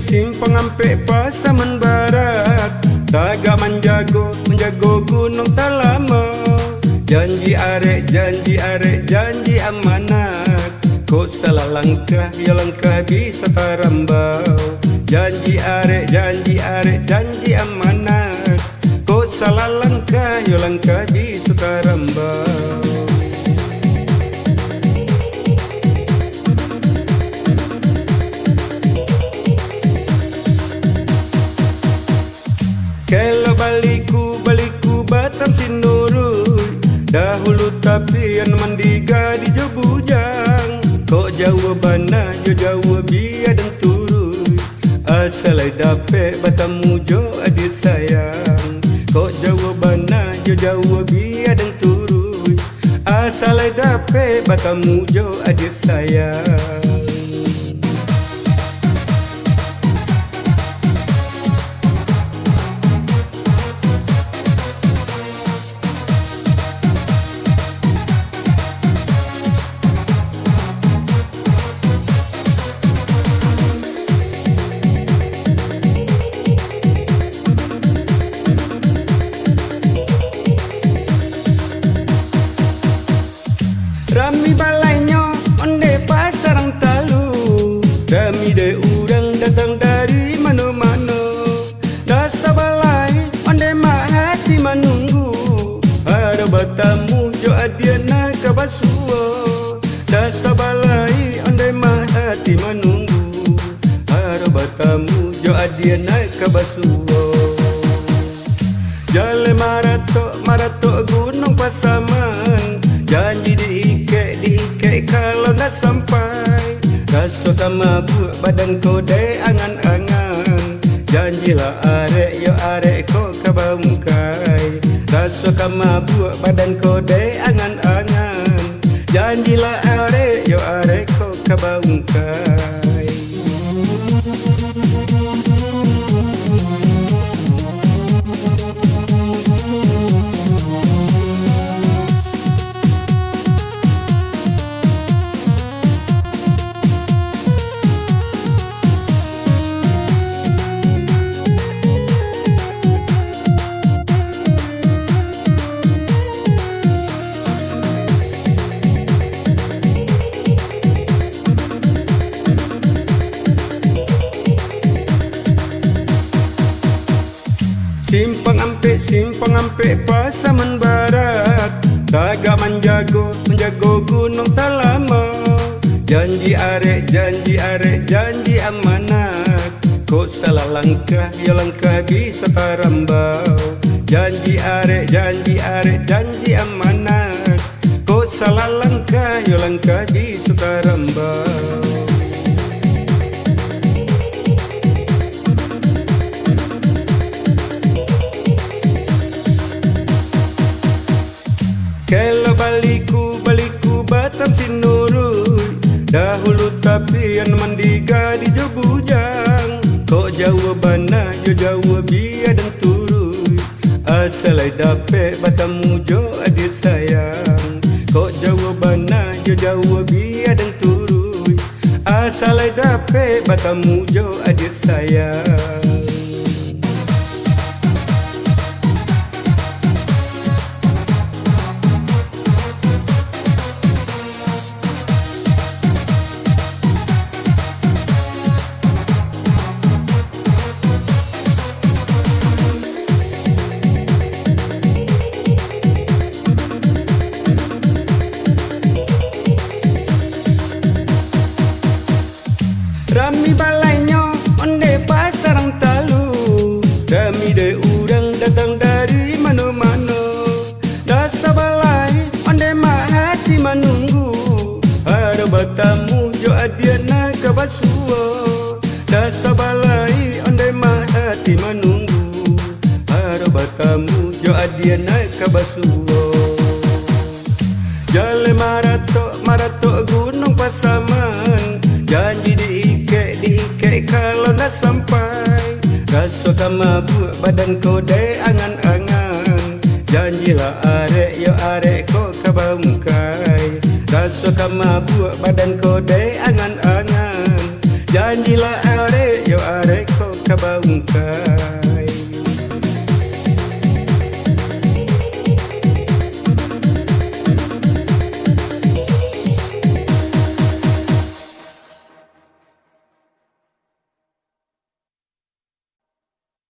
Simpang Ampek Pasaman Barat, tagak menjago gunung tak lama. Janji arek, janji amanat. Kok salah langkah, ya langkah bisa tarambau. Janji arek, janji amanat. Kok salah langkah, ya langkah bisa tarambau. Kalau baliku Batam Sinurui, dahulu tapi yang mandiga di Jobujang. Kok jawabana jo jawab biar dan turui, asalai dapet Batam mujo adik sayang. Kok jawabana jo jawab biar dan turui, asalai dapet Batam mujo adik sayang. Rami balainya onde pasarang talu, rami de urang datang dari mana-mana. Dasa balai onde mak hati menunggu, ada batamu jo adiana kabasua. Dasa balai onde mak hati menunggu, ada batamu jo adiana kabasua. Jale marato gunung Pasaman, janji diikat kalau nak sampai. Rasa mabuk badan kau dek angan-angan. Janjilah arek yo arek kau kabangkai. Rasa mabuk badan kau dek angan-angan. Janjilah arek yo arek kau kabangkai. Simpang Ampek Pasaman Barat, tagak menjago gunung tak lama. Janji arek, janji amanat. Kok salah langkah, ya langkah bisa tarambau. Janji arek, janji amanat. Kok salah langkah, ya langkah bisa tarambau. Kalau baliku Batam Sinurui, dahulu tapi yang mandiga di Jobujang. Kok jawabana jo jawab biar dan turui, asalai dapet Batam mujo adik sayang. Kok jawabana jo jawab biar dan turui, asalai dapet Batam mujo adik sayang. Rami balainya onde pasarang bertamu jo adia naik ke basuwo. Jale marato gunung Pasaman, janji diike kalau nak sampai. Raso kama buat badan kau deh angan-angan, janjilah arek yo arek kau kabangkai. Raso kama buat badan kau deh angan-angan, janjilah